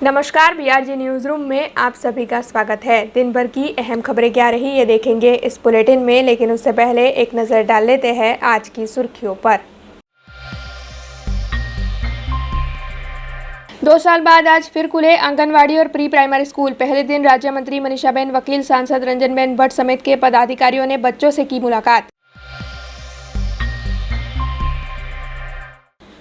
नमस्कार, BRG news room में आप सभी का स्वागत है। दिन भर की अहम खबरें क्या रही ये देखेंगे इस बुलेटिन में, लेकिन उससे पहले एक नजर डाल लेते हैं आज की सुर्खियों पर। 2 साल बाद आज फिर खुले आंगनवाड़ी और प्री प्राइमरी स्कूल। पहले दिन राज्य मंत्री मनीषाबेन वकील, सांसद रंजनबेन भट्ट समेत के पदाधिकारियों ने बच्चों से की मुलाकात।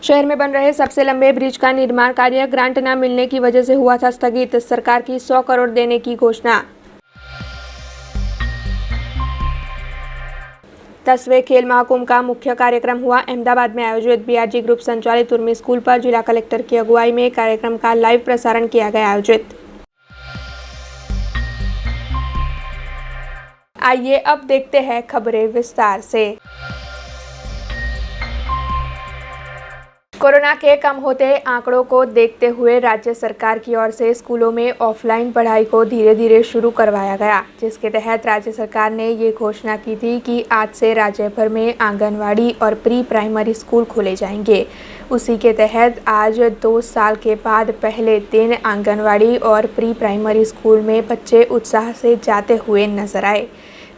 शहर में बन रहे सबसे लंबे ब्रिज का निर्माण कार्य ग्रांट न मिलने की वजह से हुआ था स्थगित। सरकार की 100 करोड़ देने की घोषणा। 10वें खेल महाकुंभ का मुख्य कार्यक्रम हुआ अहमदाबाद में आयोजित। बीआरजी ग्रुप संचालित उर्मी स्कूल पर जिला कलेक्टर की अगुवाई में कार्यक्रम का लाइव प्रसारण किया गया आयोजित। आइए अब देखते हैं खबरें विस्तार से। कोरोना के कम होते आंकड़ों को देखते हुए राज्य सरकार की ओर से स्कूलों में ऑफलाइन पढ़ाई को धीरे धीरे शुरू करवाया गया, जिसके तहत राज्य सरकार ने ये घोषणा की थी कि आज से राज्य भर में आंगनवाड़ी और प्री प्राइमरी स्कूल खोले जाएंगे। उसी के तहत आज 2 साल के बाद पहले दिन आंगनवाड़ी और प्री प्राइमरी स्कूल में बच्चे उत्साह से जाते हुए नजर आए।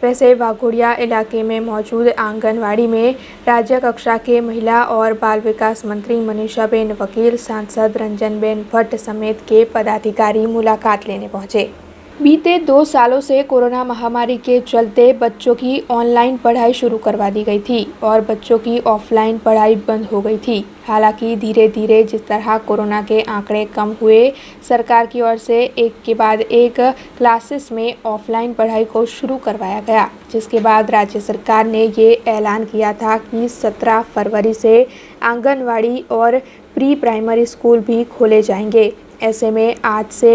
वैसे वाघोड़िया इलाके में मौजूद आंगनवाड़ी में राज्य कक्षा के महिला और बाल विकास मंत्री मनीषाबेन वकील, सांसद रंजनबेन भट्ट समेत के पदाधिकारी मुलाकात लेने पहुंचे। बीते 2 सालों से कोरोना महामारी के चलते बच्चों की ऑनलाइन पढ़ाई शुरू करवा दी गई थी और बच्चों की ऑफलाइन पढ़ाई बंद हो गई थी। हालांकि धीरे धीरे जिस तरह कोरोना के आंकड़े कम हुए, सरकार की ओर से एक के बाद एक क्लासेस में ऑफलाइन पढ़ाई को शुरू करवाया गया, जिसके बाद राज्य सरकार ने ये ऐलान किया था कि 17 फरवरी से आंगनवाड़ी और प्री प्राइमरी स्कूल भी खोले जाएंगे। ऐसे में आज से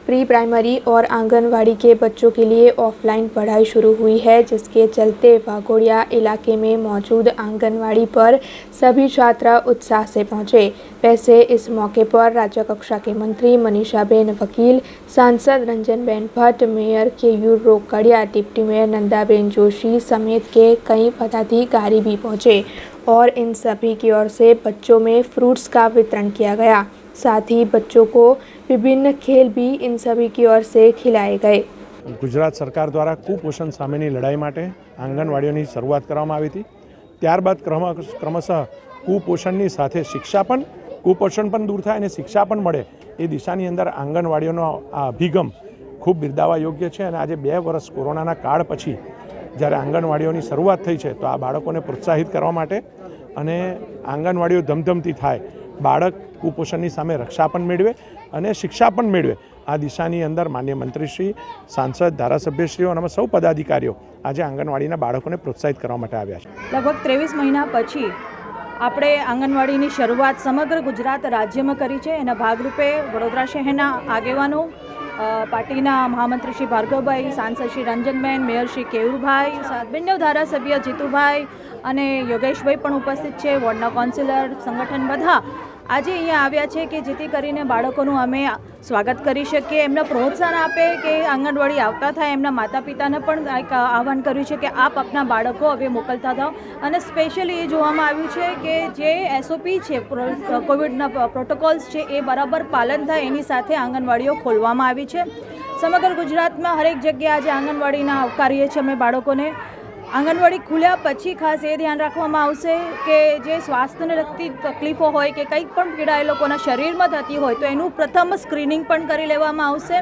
प्री प्राइमरी और आंगनवाड़ी के बच्चों के लिए ऑफलाइन पढ़ाई शुरू हुई है, जिसके चलते वाघोड़िया इलाके में मौजूद आंगनवाड़ी पर सभी छात्र उत्साह से पहुंचे। वैसे इस मौके पर राज्य कक्षा के मंत्री मनीषाबेन वकील, सांसद Ranjanben Bhatt, mayor Keyur Rokadia, deputy mayor Nandaben Joshi समेत के कई पदाधिकारी भी पहुंचे और इन सभी की ओर से बच्चों में फ्रूट्स का वितरण किया गया। साथ ही बच्चों को विभिन्न खेल भी इन सभी की ओर से खिलाए गए। गुजरात सरकार द्वारा कुपोषण सामेनी लड़ाई माटे आंगणवाड़ीओनी शरूआत करवामां आवी हती। त्यारबाद क्रमशः कुपोषणनी साथे शिक्षा पण कुपोषण पण दूर थाय अने शिक्षा पण मळे ए दिशानी अंदर आंगणवाड़ीओनो आ अभिगम खूब बिरदावा योग्य छे। अने आजे 2 वर्ष कोरोनाना काळ पछी ज्यारे आंगणवाड़ीओनी शरूआत थई छे, तो आ बाळकोने प्रोत्साहित करवा माटे अने आंगणवाड़ीओ धमधमती थाय, बाळक कुपोषणनी सामे रक्षा पण मेळवे અને શિક્ષા પણ મેળવે, આ દિશાની અંદર માન્ય મંત્રીશ્રી, સાંસદ, ધારાસભ્યશ્રીઓ અને સૌ પદાધિકારીઓ આજે આંગણવાડીના બાળકોને પ્રોત્સાહિત કરવા માટે આવ્યા છે। લગભગ 23 મહિના પછી આપણે આંગણવાડીની શરૂઆત સમગ્ર ગુજરાત રાજ્યમાં કરી છે। એના ભાગરૂપે વડોદરા શહેરના આગેવાનો, પાર્ટીના મહામંત્રી શ્રી ભાર્ગવભાઈ, સાંસદ શ્રી રંજનબેન, મેયર શ્રી કેયુરભાઈ, બંને ધારાસભ્ય જીતુભાઈ અને યોગેશભાઈ પણ ઉપસ્થિત છે, વોર્ડના કાઉન્સિલર, સંગઠન બધા આજે અહીંયા આવ્યા છે કે જેથી કરીને બાળકોનું અમે સ્વાગત કરી શકીએ, એમને પ્રોત્સાહન આપે કે આંગણવાડી આવતા થાય। એમના માતા પિતાને પણ એક આહવાન કર્યું છે કે આપ આપના બાળકો હવે મોકલતા થાઓ અને સ્પેશિયલી એ જોવામાં આવ્યું છે કે જે SOP છે, કોવિડના પ્રોટોકોલ્સ છે, એ બરાબર પાલન થાય એની સાથે આંગણવાડીઓ ખોલવામાં આવી છે। સમગ્ર ગુજરાતમાં હરેક જગ્યાએ આજે આંગણવાડીના આવકારીએ છીએ અમે બાળકોને। આંગણવાડી ખુલ્યા પછી ખાસ એ ધ્યાન રાખવામાં આવશે કે જે સ્વાસ્થ્યને લગતી તકલીફો હોય કે કંઈક પણ પીડા એ લોકોના શરીરમાં થતી હોય તો એનું પ્રથમ સ્ક્રીનિંગ પણ કરી લેવામાં આવશે।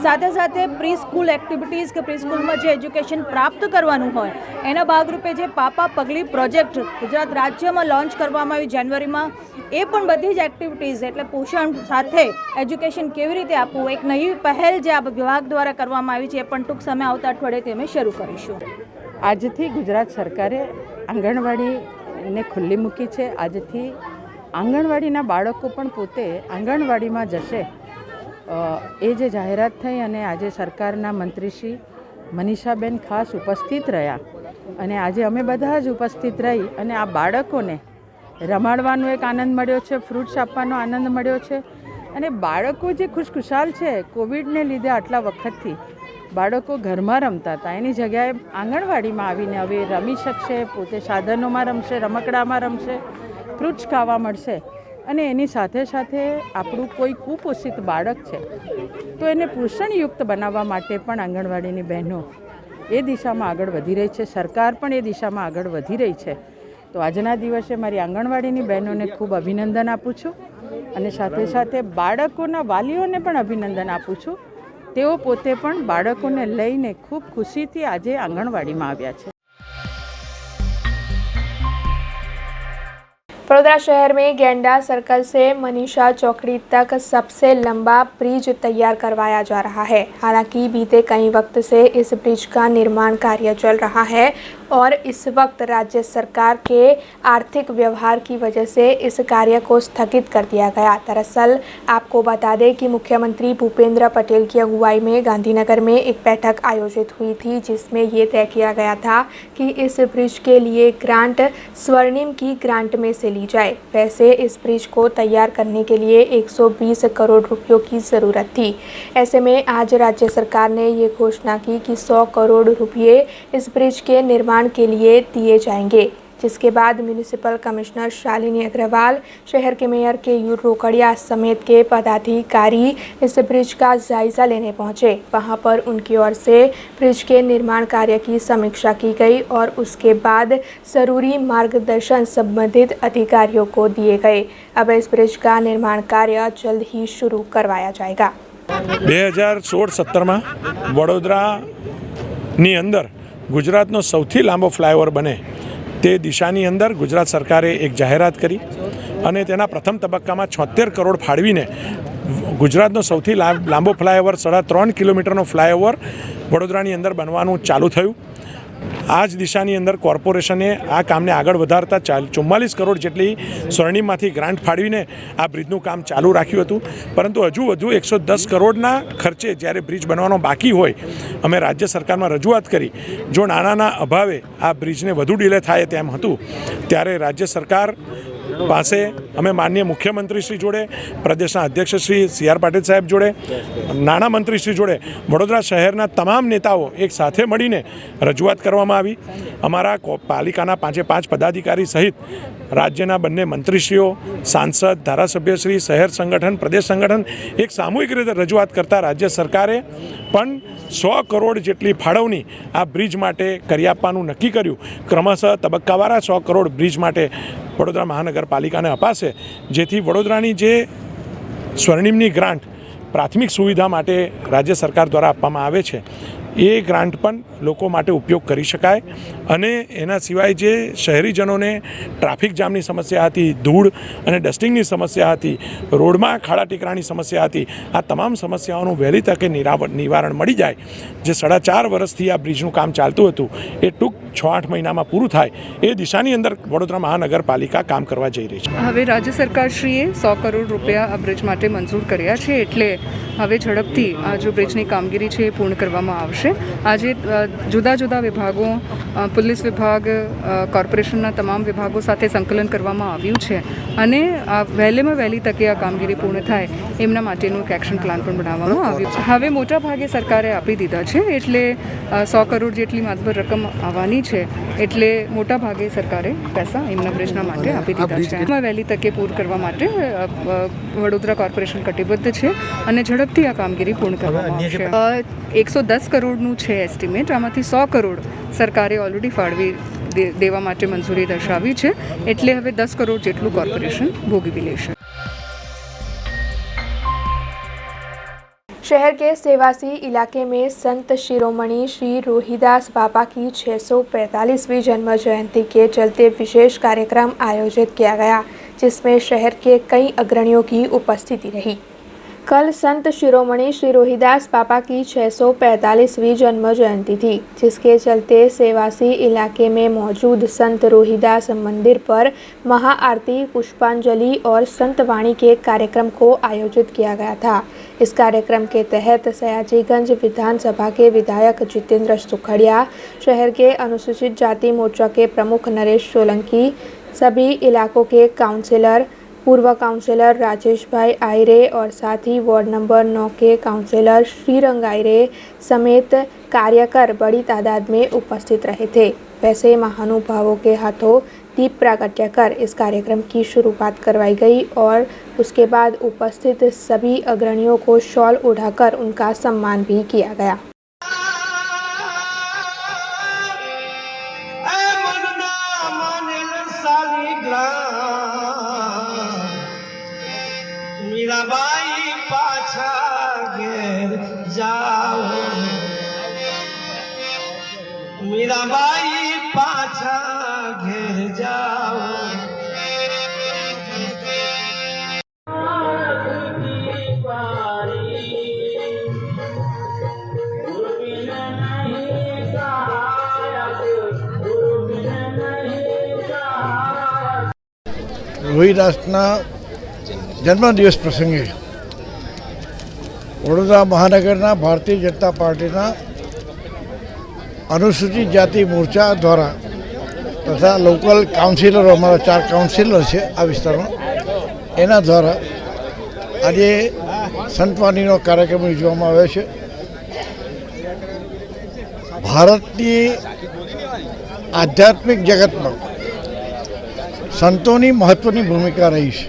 સાથે સાથે પ્રી સ્કૂલ એક્ટિવિટીઝ કે પ્રી સ્કૂલમાં જે એજ્યુકેશન પ્રાપ્ત કરવાનું હોય એના ભાગરૂપે જે પાપા પગલી પ્રોજેક્ટ ગુજરાત રાજ્યમાં લોન્ચ કરવામાં આવ્યું જાન્યુઆરીમાં, એ પણ બધી જ એક્ટિવિટીઝ એટલે પોષણ સાથે એજ્યુકેશન કેવી રીતે આપવું, એક નવી પહેલ જે આ વિભાગ દ્વારા કરવામાં આવી છે એ પણ ટૂંક સમય આવતા અઠવાડિયે અમે શરૂ કરીશું। આજથી ગુજરાત સરકારે આંગણવાડીને ખુલ્લી મૂકી છે। આજથી આંગણવાડીના બાળકો પણ પોતે આંગણવાડીમાં જશે, એ જે જાહેરાત થઈ અને આજે સરકારના મંત્રીશ્રી મનીષાબેન ખાસ ઉપસ્થિત રહ્યા અને આજે અમે બધા જ ઉપસ્થિત રહી અને આ બાળકોને રમાડવાનો એક આનંદ મળ્યો છે, ફ્રૂટ્સ આપવાનો આનંદ મળ્યો છે અને બાળકો જે ખુશખુશાલ છે કોવિડને લીધે આટલા વખતથી બાળકો ઘરમાં રમતા હતા એની જગ્યાએ આંગણવાડીમાં આવીને હવે રમી શકશે, પોતે સાધનોમાં રમશે, રમકડામાં રમશે, ફ્રૂટ્સ ખાવા મળશે અને એની સાથે સાથે આપણું કોઈ કુપોષિત બાળક છે તો એને પોષણયુક્ત બનાવવા માટે પણ આંગણવાડીની બહેનો એ દિશામાં આગળ વધી રહી છે, સરકાર પણ એ દિશામાં આગળ વધી રહી છે. તો આજના દિવસે મારી આંગણવાડીની બહેનોને ખૂબ અભિનંદન આપું છું અને સાથે સાથે બાળકોના વાલીઓને પણ અભિનંદન આપું છું. તેઓ પોતે પણ બાળકોને લઈને ખૂબ ખુશીથી આજે આંગણવાડીમાં આવ્યા છે. बड़ौदा शहर में गेंडा सर्कल से मनीषा चौकड़ी तक सबसे लंबा ब्रिज तैयार करवाया जा रहा है। हालांकि बीते कई वक्त से इस ब्रिज का निर्माण कार्य चल रहा है और इस वक्त राज्य सरकार के आर्थिक व्यवहार की वजह से इस कार्य को स्थगित कर दिया गया। दरअसल आपको बता दें कि मुख्यमंत्री भूपेंद्र पटेल की अगुवाई में गांधीनगर में एक बैठक आयोजित हुई थी, जिसमें ये तय किया गया था कि इस ब्रिज के लिए ग्रांट स्वर्णिम की ग्रांट में से ली जाए। वैसे इस ब्रिज को तैयार करने के लिए 120 करोड़ रुपयों की ज़रूरत थी। ऐसे में आज राज्य सरकार ने ये घोषणा की कि 100 करोड़ रुपये इस ब्रिज के निर्माण के लिए दिए जाएंगे, जिसके बाद म्यूनिसिपल कमिश्नर शालिनी अग्रवाल, शहर के मेयर केयूर रोकड़िया समेत के पदाधिकारी इस ब्रिज का जायज़ा लेने पहुंचे। वहां पर उनकी ओर से ब्रिज के निर्माण कार्य की समीक्षा की गई और उसके बाद ज़रूरी मार्गदर्शन संबंधित अधिकारियों को दिए गए। अब इस ब्रिज का निर्माण कार्य जल्द ही शुरू करवाया जाएगा। 2016-17 में वडोदरानी अंदर गुजरातनो सौथी लांबो फ्लायओवर बने તે દિશાની અંદર ગુજરાત સરકારે એક જાહેરાત કરી અને તેના પ્રથમ તબક્કામાં 76 કરોડ ફાળવીને ગુજરાતનો સૌથી લાંબો ફ્લાયઓવર 3.5 કિલોમીટરનો ફ્લાયઓવર વડોદરાની અંદર બનવાનું ચાલુ થયું. આ જ દિશાની અંદર કોર્પોરેશને આ કામને આગળ વધારતા 44 કરોડ જેટલી સ્વર્ણિમમાંથી ગ્રાન્ટ ફાળવીને આ બ્રિજનું કામ ચાલુ રાખ્યું હતું. પરંતુ હજુ વધુ 110 કરોડના ખર્ચે જ્યારે બ્રિજ બનવાનો બાકી હોય, અમે રાજ્ય સરકારમાં રજૂઆત કરી. જો નાણાંના અભાવે આ બ્રિજને વધુ ડિલે થાય તેમ હતું, ત્યારે રાજ્ય સરકાર પાસે અમે માનનીય મુખ્યમંત્રીશ્રી જોડે, પ્રદેશના અધ્યક્ષ શ્રી સી આર પાટીલ સાહેબ જોડે, નાણામંત્રીશ્રી જોડે વડોદરા શહેરના તમામ નેતાઓ એક સાથે મળીને રજૂઆત કરવામાં આવી. અમારા પાલિકાના 5 પદાધિકારી સહિત રાજ્યના બંને મંત્રીશ્રીઓ, સાંસદ, ધારાસભ્યશ્રી, શહેર સંગઠન, પ્રદેશ સંગઠન એક સામૂહિક રીતે રજૂઆત કરતા રાજ્ય સરકારે પણ 100 કરોડ જેટલી ફાળવણી આ બ્રિજ માટે કરી આપવાનું નક્કી કર્યું. ક્રમશઃ તબક્કાવાળા 100 કરોડ બ્રિજ માટે વડોદરા મહાનગરપાલિકાને અપાશે, જેથી વડોદરાની જે સ્વર્ણિમની ગ્રાન્ટ પ્રાથમિક સુવિધા માટે રાજ્ય સરકાર દ્વારા આપવામાં આવે છે, એ ગ્રાન્ટ પણ લોકો માટે ઉપયોગ કરી શકાય. અને એના સિવાય જે શહેરીજનોને ટ્રાફિક જામની સમસ્યા હતી, ધૂળ અને ડસ્ટિંગની સમસ્યા હતી, રોડમાં ખાડા ટીકરાની સમસ્યા હતી, આ તમામ સમસ્યાઓનું વહેલી તકે નિવારણ મળી જાય. જે 4.5 વર્ષથી આ બ્રિજનું કામ ચાલતું હતું, એ ટૂંક 6-8 મહિનામાં પૂરું થાય, એ દિશાની અંદર વડોદરા મહાનગરપાલિકા કામ કરવા જઈ રહી છે. હવે રાજ્ય સરકારશ્રીએ 100 કરોડ રૂપિયા આ બ્રિજ માટે મંજૂર કર્યા છે, એટલે હવે ઝડપથી આ જો બ્રિજની કામગીરી છે એ પૂર્ણ કરવામાં આવશે. આજે જુદા જુદા વિભાગો, પોલીસ વિભાગ, કોર્પોરેશનના તમામ વિભાગો સાથે સંકલન કરવામાં આવ્યું છે અને વહેલેમાં વહેલી તકે આ કામગીરી પૂર્ણ થાય એમના માટેનું એક એક્શન પ્લાન પણ બનાવવામાં આવ્યું છે. હવે મોટા ભાગે સરકારે આપી દીધા છે, એટલે 100 કરોડ જેટલી માતબર રકમ આવવાની છે, એટલે મોટા ભાગે સરકારે પૈસા એમના બ્રિજના માટે આપી દીધા છે. એમાં વહેલી તકે પૂર્ણ કરવા માટે વડોદરા કોર્પોરેશન કટિબદ્ધ છે અને ઝડપથી આ કામગીરી પૂર્ણ કરવામાં આવશે. 110 કરોડનું છે એસ્ટિમેટ, આમાંથી 100 કરોડ સરકારે ઓલરેડી ફાળવી દેવા માટે મંજૂરી દર્શાવી છે, એટલે હવે 10 કરોડ જેટલું કોર્પોરેશન ભોગવી લેશે. शहर के सेवासी इलाके में संत शिरोमणि श्री रोहिदास बाबा की 645वीं जन्म जयंती के चलते विशेष कार्यक्रम आयोजित किया गया, जिसमें शहर के कई अग्रणियों की उपस्थिति रही। कल संत शिरोमणि श्री रोहिदास बाबा की 645वीं जन्म जयंती थी, जिसके चलते सेवासी इलाके में मौजूद संत रोहिदास मंदिर पर महाआरती, पुष्पांजलि और संत वाणी के कार्यक्रम को आयोजित किया गया था। इस कार्यक्रम के तहत सयाजीगंज विधानसभा के विधायक जितेंद्र सुखड़िया, शहर के अनुसूचित जाति मोर्चा के प्रमुख नरेश सोलंकी, सभी इलाकों के काउंसिलर, पूर्व काउंसिलर राजेश भाई आयरे और साथ ही वार्ड नंबर 9 के काउंसिलर श्रीरंग आयरे समेत कार्यकर बड़ी तादाद में उपस्थित रहे थे। वैसे महानुभावों के हाथों दीप प्रागट्य कर इस कार्यक्रम की शुरुआत करवाई गई और उसके बाद उपस्थित सभी अग्रणियों को शॉल ओढ़ाकर उनका सम्मान भी किया गया। मीराबाई पाछा घेर जाओ, मीराबाई पाछा घेर जाओ। રોહિદાસના જન્મદિવસ પ્રસંગે વડોદરા મહાનગરના ભારતીય જનતા પાર્ટીના અનુસૂચિત જાતિ મોરચા દ્વારા તથા લોકલ કાઉન્સિલરો, અમારા 4 કાઉન્સિલર છે આ વિસ્તારમાં, એના દ્વારા આજે સંતવાણીનો કાર્યક્રમ યોજવામાં આવ્યો છે. ભારતની આધ્યાત્મિક જગતમાં સંતોની મહત્ત્વની ભૂમિકા રહી છે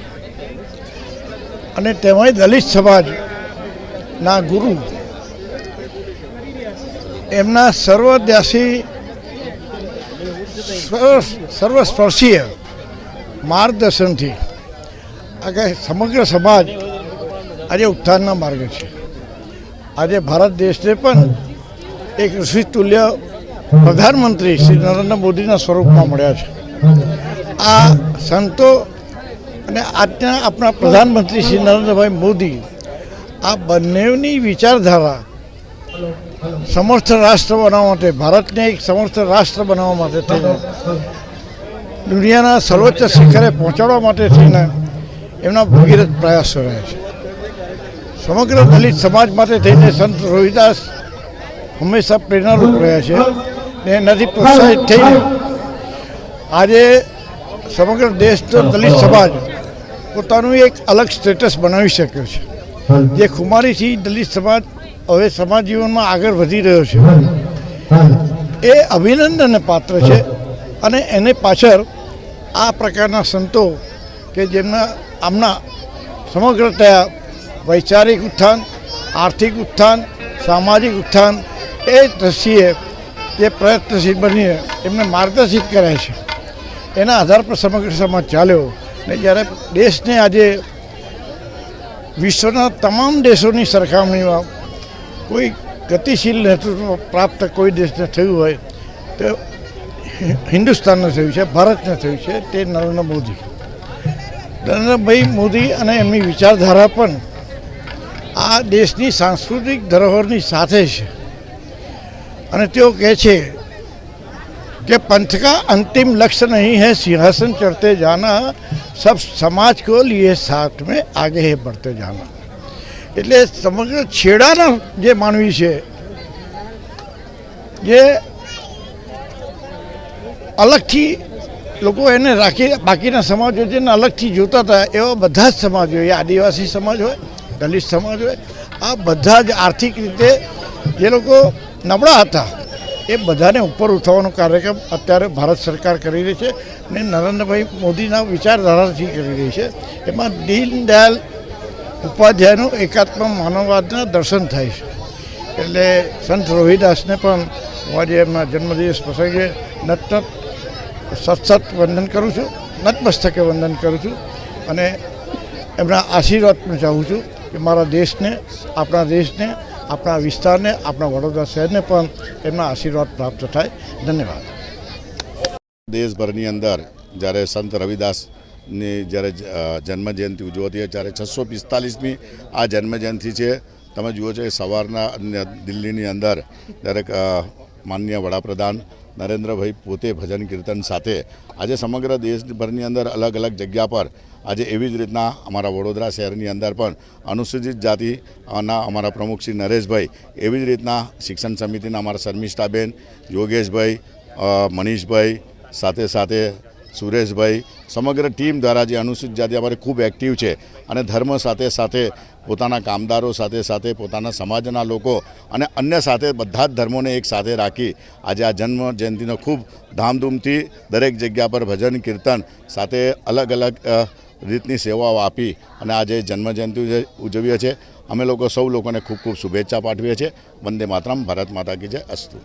અને તેમાંય દલિત સમાજના ગુરુ એમના સર્વદ્યાસી સર્વસ્પર્શીય માર્ગદર્શનથી આજે સમગ્ર સમાજ આજે ઉત્થાનના માર્ગે છે. આજે ભારત દેશને પણ એક ઋષિતુલ્ય પ્રધાનમંત્રી શ્રી નરેન્દ્ર મોદીના સ્વરૂપમાં મળ્યા છે. આ સંતો અને આજના આપણા પ્રધાનમંત્રી શ્રી નરેન્દ્રભાઈ મોદી આ બંનેની વિચારધારા સમર્થ રાષ્ટ્ર બનાવવા માટે, ભારતને એક સમર્થ રાષ્ટ્ર બનાવવા માટે થઈને દુનિયાના સર્વોચ્ચ શિખરે પહોંચાડવા માટે થઈને એમના ભગીરથ પ્રયાસો રહ્યા છે. સમગ્ર દલિત સમાજ માટે થઈને સંત રોહિદાસ હંમેશા પ્રેરણારૂપ રહ્યા છે ને એનાથી પ્રોત્સાહિત થઈને આજે સમગ્ર દેશનો દલિત સમાજ પોતાનું એક અલગ સ્ટેટસ બનાવી શક્યો છે. જે ખુમારીથી દલિત સમાજ હવે સમાજ જીવનમાં આગળ વધી રહ્યો છે એ અભિનંદનને પાત્ર છે. અને એને પાછળ આ પ્રકારના સંતો કે જેમના આમના સમગ્રતયા વૈચારિક ઉત્થાન, આર્થિક ઉત્થાન, સામાજિક ઉત્થાન એ દ્રષ્ટિએ જે પ્રયત્નશીલ બનીને એમને માર્ગદર્શિત કર્યા છે એના આધાર પર સમગ્ર સમાજ ચાલ્યો. ને જ્યારે દેશને આજે વિશ્વના તમામ દેશોની સરખામણીમાં કોઈ ગતિશીલ નેતૃત્વ પ્રાપ્ત કોઈ દેશને થયું હોય તો હિન્દુસ્તાનને થયું છે, ભારતને થયું છે. તે નરેન્દ્રભાઈ મોદી અને એમની વિચારધારા પણ આ દેશની સાંસ્કૃતિક ધરોહરની સાથે છે. અને તેઓ કહે છે कि पंथ का अंतिम लक्ष्य नहीं है सिंहासन चढ़ते जाना, सब समाज को लिए साथ में आगे है बढ़ते जाना. એટલે સમગ્ર છેડાના જે માનવી છે, જે અલગથી લોકો એને રાખી બાકીના સમાજો જેને અલગથી જોતા હતા એવા બધા જ સમાજો, એ આદિવાસી સમાજ હોય, દલિત સમાજ હોય, આ બધા જ આર્થિક રીતે જે લોકો નબળા હતા એ બધાને ઉપર ઉઠાવવાનો કાર્યક્રમ અત્યારે ભારત સરકાર કરી રહી છે ને નરેન્દ્રભાઈ મોદીના વિચારધારાથી કરી રહી છે. એમાં દીનદયાલ ઉપાધ્યાયનું એકાત્મ માનવવાદના દર્શન થાય છે. એટલે સંત રોહિદાસને પણ હું આજે એમના જન્મદિવસ પ્રસંગે સતસત વંદન કરું છું, નતમસ્તકે વંદન કરું છું અને એમના આશીર્વાદ પણ ચાહું છું કે મારા દેશને, આપણા વિસ્તારને, આપણા વડોદરા શહેરને પણ એમના આશીર્વાદ પ્રાપ્ત થાય. ધન્યવાદ. દેશભરની અંદર જ્યારે સંત રવિદાસની જ્યારે જન્મજયંતિ ઉજવાતી હોય ત્યારે 645મી આ જન્મજયંતિ છે. તમે જુઓ છો કે સવારના દિલ્હીની અંદર દરેક માનનીય વડાપ્રધાન નરેન્દ્રભાઈ પોતે ભજન કીર્તન સાથે આજે સમગ્ર દેશભરની અંદર અલગ અલગ જગ્યા પર આજે એવી જ રીતના અમારા વડોદરા શહેરની અંદર પણ અનુસૂચિત જાતિના અમારા પ્રમુખ શ્રી નરેશભાઈ, એવી જ રીતના શિક્ષણ સમિતિના અમારા શર્મિષ્ઠાબેન, યોગેશભાઈ, મનીષભાઈ, સાથે સાથે સુરેશભાઈ સમગ્ર ટીમ દ્વારા જે અનુસૂચિત જાતિ અમારે ખૂબ એક્ટિવ છે અને ધર્મ સાથે સાથે પોતાના કામદારો સાથે સાથે પોતાના સમાજના લોકો અને અન્ય સાથે બધા જ ધર્મોને એક સાથે રાખી આજે આ જન્મ જયંતિનો ખૂબ ધામધૂમથી દરેક જગ્યા પર ભજન કીર્તન સાથે અલગ અલગ રીતની સેવાઓ આપી અને આજે જન્મજયંતિ ઉજવીએ છીએ। અમે લોકો સૌ લોકોને ખૂબ ખૂબ શુભેચ્છા પાઠવીએ છીએ। વંદે માતરમ, ભારત માતા કી જય, અસ્તુ।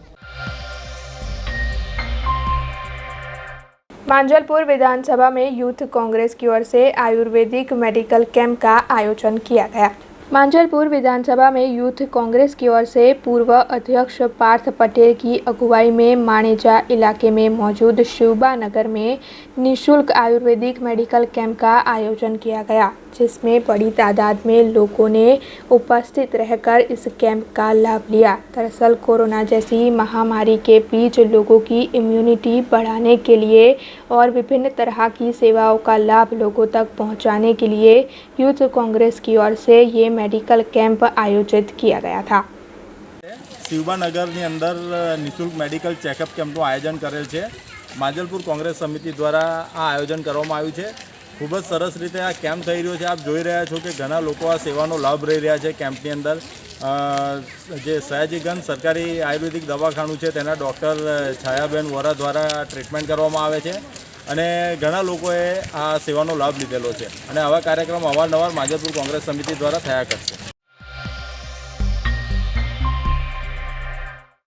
मांजलपुर विधानसभा में यूथ कांग्रेस की ओर से आयुर्वेदिक मेडिकल कैंप का आयोजन किया गया। मांजलपुर विधानसभा में यूथ कांग्रेस की ओर से पूर्व अध्यक्ष पार्थ पटेल की अगुवाई में माणेजा इलाके में मौजूद शिवबा नगर में निःशुल्क आयुर्वेदिक मेडिकल कैंप का आयोजन किया गया, जिसमें बड़ी तादाद में लोगों ने उपस्थित रहकर इस कैंप का लाभ लिया। दरअसल कोरोना जैसी महामारी के बीच लोगों की इम्यूनिटी बढ़ाने के लिए और विभिन्न तरह की सेवाओं का लाभ लोगों तक पहुंचाने के लिए यूथ कांग्रेस की ओर से ये मेडिकल कैंप आयोजित किया गया था। शिवबा नगरनी अंदर निःशुल्क मेडिकल चेकअप कैम्पનું આયોજન કરેલ છે। માંજલપુર કોંગ્રેસ સમિતિ દ્વારા આ આયોજન કરવામાં આવ્યું છે। ખૂબ જ સરસ રીતે આ કેમ્પ થઈ રહ્યો છે। આપ જોઈ રહ્યા છો કે ઘણા લોકો આ સેવાનો લાભ લઈ રહ્યા છે। કેમ્પની અંદર જે સયાજીગંજ સરકારી આયુર્વેદિક દવાખાનું છે તેના ડૉક્ટર છાયાબેન વોરા દ્વારા ટ્રીટમેન્ટ કરવામાં આવે છે અને ઘણા લોકોએ આ સેવાનો લાભ લીધેલો છે અને આવા કાર્યક્રમ અવારનવાર માંજલપુર કોંગ્રેસ સમિતિ દ્વારા થયા કરશે।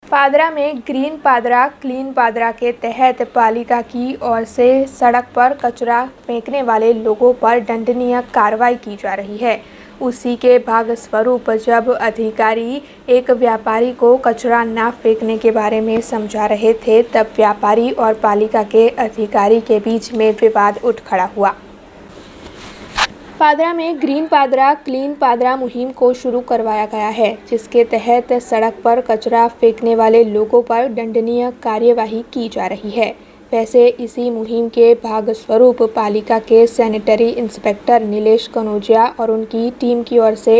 पादरा में ग्रीन पादरा क्लीन पादरा के तहत पालिका की ओर से सड़क पर कचरा फेंकने वाले लोगों पर दंडनीय कार्रवाई की जा रही है। उसी के भाग स्वरूप जब अधिकारी एक व्यापारी को कचरा न फेंकने के बारे में समझा रहे थे, तब व्यापारी और पालिका के अधिकारी के बीच में विवाद उठ खड़ा हुआ। पादरा में ग्रीन पादरा क्लीन पादरा मुहिम को शुरू करवाया गया है, जिसके तहत सड़क पर कचरा फेंकने वाले लोगों पर दंडनीय कार्यवाही की जा रही है। वैसे इसी मुहिम के भाग स्वरूप पालिका के सैनिटरी इंस्पेक्टर नीलेश कनौजिया और उनकी टीम की ओर से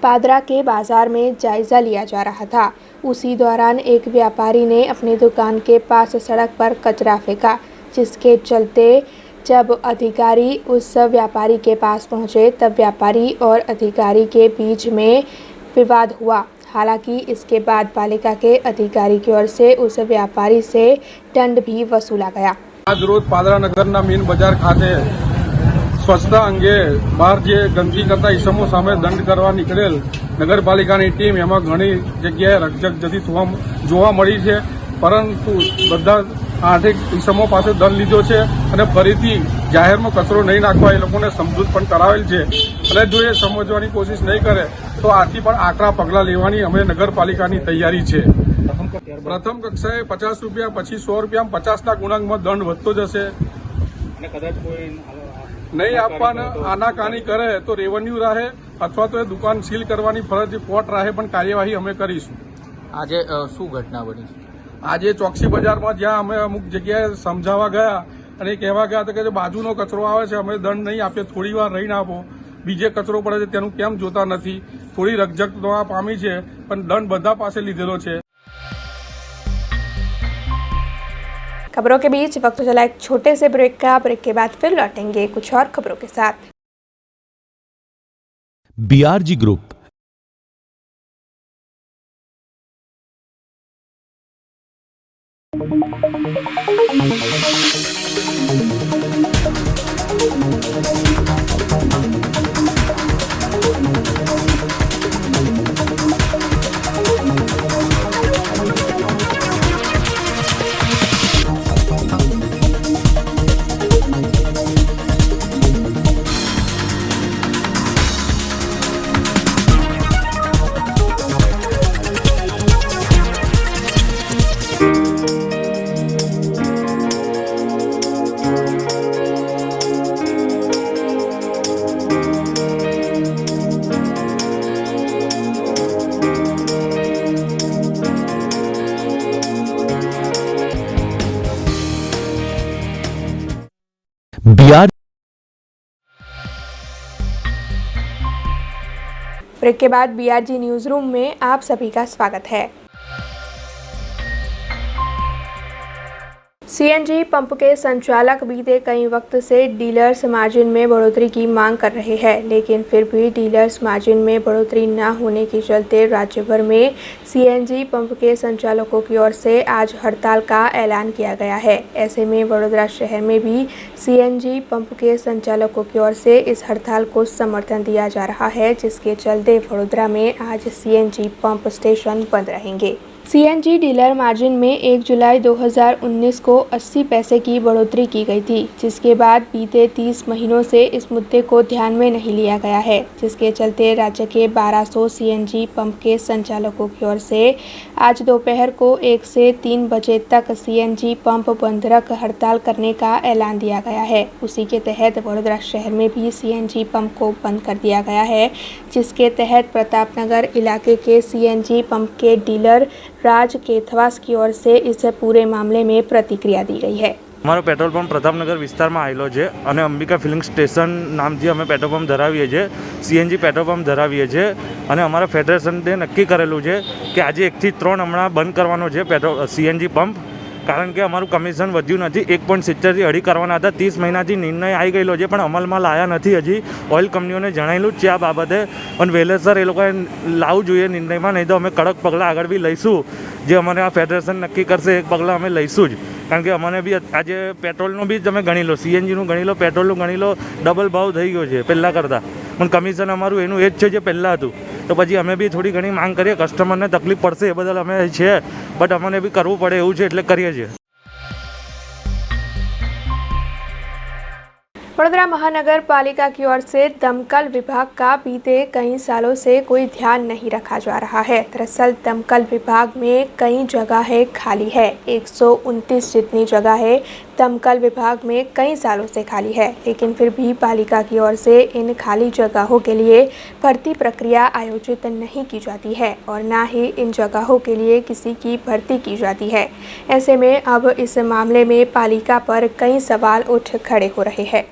पादरा के बाजार में जायज़ा लिया जा रहा था। उसी दौरान एक व्यापारी ने अपनी दुकान के पास सड़क पर कचरा फेंका, जिसके चलते जब अधिकारी उस व्यापारी के पास पहुंचे तब व्यापारी और अधिकारी के बीच में विवाद हुआ। हालांकि इसके बाद पालिका के अधिकारी की ओर से उस व्यापारी से दंड भी वसूला गया। आज रोज पादरा नगરના મેન બજાર ખાતે સ્વચ્છતા અંગે બહાર જે ગંદકી કરતા ઇસમો સામે દંડ કરવા નીકળેલ નગરપાલિકાની ટીમ એમાં ઘણી જગ્યાએ રકઝક જોવા મળી છે, પરંતુ બધા 8 ઇસમો પાસે દંડ લીધો છે અને ફરીથી જાહેરમાં કચરો નહીં નાખવા એ લોકોને સમજૂત પણ કરાવેલ છે અને જો એ સમજવાની કોશિશ નહીં કરે તો આથી પણ આકરા પગલાં લેવાની અમે નગરપાલિકાની તૈયારી છે। પ્રથમ કક્ષાએ 50 રૂપિયા, પછી 100 રૂપિયામાં 50ના ગુણાંકમાં દંડ વધતો જશે અને કદાચ કોઈ નહીં આપવાના આનાકાની કરે તો રેવન્યુ રાહે અથવા તો એ દુકાન સીલ કરવાની ફરજ કોર્ટ રાહે પણ કાર્યવાહી અમે કરીશું। આજે શું ઘટના બની? આજે ચોકસી બજારમાં જ્યાં અમે અમુક જગ્યાએ સમજાવવા ગયા અને કહેવા ગયા હતા કે જે બાજુનો કચરો આવે છે અમે દંડ નહીં આપીએ, થોડી વાર રહીને આપો, બીજે કચરો પડે છે તેનું કેમ જોતા નથી। થોડી રકઝક પામી છે પણ દંડ બધા પાસે લીધેલો છે। खबरों के बीच वक्त चला एक छोटे से ब्रेक का। ब्रेक के बाद फिर लौटेंगे कुछ और खबरों के साथ। बीआरजी ग्रुप ब्रेक के बाद बीआरजी न्यूज रूम में आप सभी का स्वागत है। सीएनजी पंप के संचालक बीते कई वक्त से डीलर्स मार्जिन में बढ़ोतरी की मांग कर रहे हैं, लेकिन फिर भी डीलर्स मार्जिन में बढ़ोतरी न होने के चलते राज्य भर में सीएनजी पंप के संचालकों की ओर से आज हड़ताल का ऐलान किया गया है। ऐसे में वडोदरा शहर में भी सीएनजी पंप के संचालकों की ओर से इस हड़ताल को समर्थन दिया जा रहा है, जिसके चलते वडोदरा में आज सीएनजी पंप स्टेशन बंद रहेंगे। सीएनजी डीलर मार्जिन में 1 जुलाई 2019 को 80 पैसे की बढ़ोतरी की गई थी, जिसके बाद बीते 30 महीनों से इस मुद्दे को ध्यान में नहीं लिया गया है, जिसके चलते राज्य के 1200 सीएनजी पंप के संचालकों की ओर से आज दोपहर को 1 से 3 बजे तक सीएनजी पंप बंद रख हड़ताल करने का ऐलान दिया गया है। उसी के तहत वडोदरा शहर में भी सीएनजी पंप को बंद कर दिया गया है, जिसके तहत प्रतापनगर इलाके के सीएनजी पंप के डीलर राज केथवास की ओर से इस पूरे मामले में प्रतिक्रिया दी गई है। અમારો પેટ્રોલ પંપ પ્રતાપનગર વિસ્તારમાં આવેલો છે અને અંબિકા ફિલિંગ સ્ટેશન નામથી અમે પેટ્રોલ પંપ ધરાવીએ છીએ, સીએનજી પેટ્રોલ પંપ ધરાવીએ છીએ અને અમારા ફેડરેશને નક્કી કરેલું છે કે આજે 1 થી 3 હમણાં બંધ કરવાનો છે પેટ્રોલ સીએનજી પંપ, કારણ કે અમારું કમિશન વધ્યું નથી। 1.70 થી 2.5 કરવાના હતા। 30 મહિનાથી નિર્ણય આવી ગયેલો છે પણ અમલમાં લાયા નથી। હજી ઓઇલ કંપનીઓને જણાવેલું જ છે આ બાબતે અને વહેલેસર એ લોકોએ લાવવું જોઈએ નિર્ણયમાં, નહીં તો અમે કડક પગલાં આગળ બી લઈશું। જે અમારે આ ફેડરેશન નક્કી કરશે એક પગલાં અમે લઈશું જ, કારણ કે અમને બી આજે પેટ્રોલનું બી તમે ગણી લો, સીએનજીનું ગણી લો, પેટ્રોલનું ગણી લો, ડબલ ભાવ થઈ ગયો છે પહેલાં કરતાં, પણ કમિશન અમારું એનું એ જ છે જે પહેલાં હતું। તો પછી અમે બી થોડી ઘણી માંગ કરીએ, કસ્ટમરને તકલીફ પડશે એ બદલ અમે છે, બટ અમને બી કરવું પડે એવું છે એટલે કરીએ છીએ। वडोदरा महानगर पालिका की ओर से दमकल विभाग का बीते कई सालों से कोई ध्यान नहीं रखा जा रहा है। दरअसल दमकल विभाग में कई जगहें खाली है, 129 जितनी जगह है दमकल विभाग में कई सालों से खाली है, लेकिन फिर भी पालिका की ओर से इन खाली जगहों के लिए भर्ती प्रक्रिया आयोजित नहीं की जाती है और न ही इन जगहों के लिए किसी की भर्ती की जाती है। ऐसे में अब इस मामले में पालिका पर कई सवाल उठ खड़े हो रहे हैं।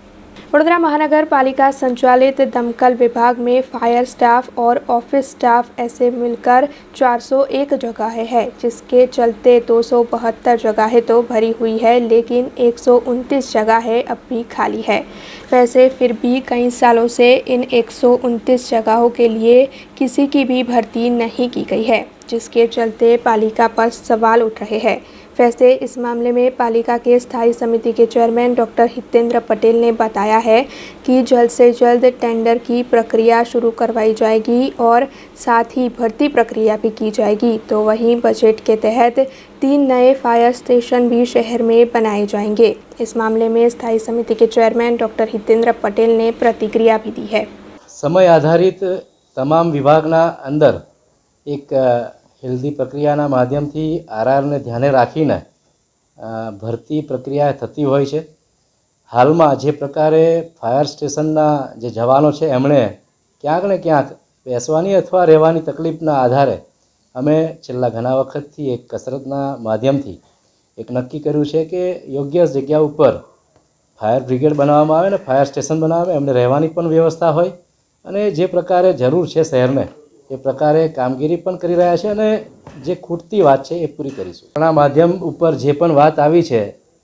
वडोदरा महानगर पालिका संचालित दमकल विभाग में फायर स्टाफ और ऑफिस स्टाफ ऐसे मिलकर 401 जगहें है, जिसके चलते 272 जगहें तो भरी हुई है, लेकिन 129 जगहें अब भी खाली है। वैसे फिर भी कई सालों से इन 129 जगहों के लिए किसी की भी भर्ती नहीं की गई है, जिसके चलते पालिका पर सवाल उठ रहे हैं। वैसे इस मामले में पालिका के स्थायी समिति के चेयरमैन डॉक्टर हितेंद्र पटेल ने बताया है कि जल्द से जल्द टेंडर की प्रक्रिया शुरू करवाई जाएगी और साथ ही भर्ती प्रक्रिया भी की जाएगी। तो वहीं बजट के तहत 3 नए फायर स्टेशन भी शहर में बनाए जाएंगे। इस मामले में स्थायी समिति के चेयरमैन डॉक्टर हितेंद्र पटेल ने प्रतिक्रिया भी दी है। समय आधारित તમામ વિભાગના અંદર એક હેલ્ધી પ્રક્રિયાના માધ્યમથી આરઆરને ધ્યાને રાખીને ભરતી પ્રક્રિયા થતી હોય છે। હાલમાં જે પ્રકારે ફાયર સ્ટેશનના જે જવાનો છે એમણે ક્યાંક ને ક્યાંક બેસવાની અથવા રહેવાની તકલીફના આધારે અમે છેલ્લા ઘણા વખતથી એક કસરતના માધ્યમથી એક નક્કી કર્યું છે કે યોગ્ય જગ્યા ઉપર ફાયર બ્રિગેડ બનાવવામાં આવે ને ફાયર સ્ટેશન બનાવે, એમને રહેવાની પણ વ્યવસ્થા હોય અને જે પ્રકારે જરૂર છે શહેરને એ પ્રકારે કામગીરી પણ કરી રહ્યા છે અને જે ખૂટતી વાત છે એ પૂરી કરીશું। આ માધ્યમ ઉપર જે પણ વાત આવી છે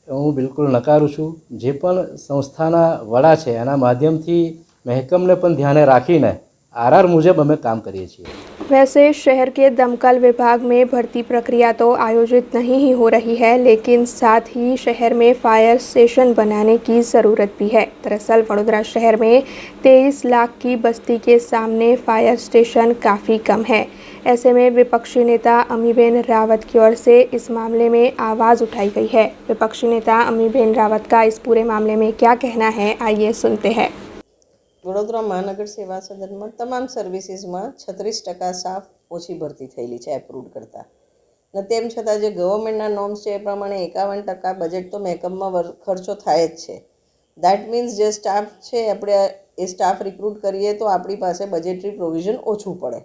હું બિલકુલ નકારું છું। જે પણ સંસ્થાના વડા છે એના માધ્યમથી મહેકમને પણ ધ્યાને રાખીને આરઆર મુજબ અમે કામ કરીએ છીએ। वैसे शहर के दमकल विभाग में भर्ती प्रक्रिया तो आयोजित नहीं ही हो रही है, लेकिन साथ ही शहर में फायर स्टेशन बनाने की ज़रूरत भी है। दरअसल वडोदरा शहर में 23 लाख की बस्ती के सामने फायर स्टेशन काफ़ी कम है। ऐसे में विपक्षी नेता अमीबेन रावत की ओर से इस मामले में आवाज़ उठाई गई है। विपक्षी नेता अमीबेन रावत का इस पूरे मामले में क्या कहना है, आइए सुनते हैं। વડોદરા મહાનગર સેવા સદનમાં તમામ સર્વિસીસમાં 36% સ્ટાફ ઓછી ભરતી થયેલી છે એપ્રુવડ કરતાં, ને તેમ છતાં જે ગવર્મેન્ટના નોર્મ્સ છે એ પ્રમાણે 51% બજેટ તો મહેકમમાં ખર્ચો થાય જ છે। દેટ મીન્સ જે સ્ટાફ છે આપણે એ સ્ટાફ રિક્રુટ કરીએ તો આપણી પાસે બજેટરી પ્રોવિઝન ઓછું પડે।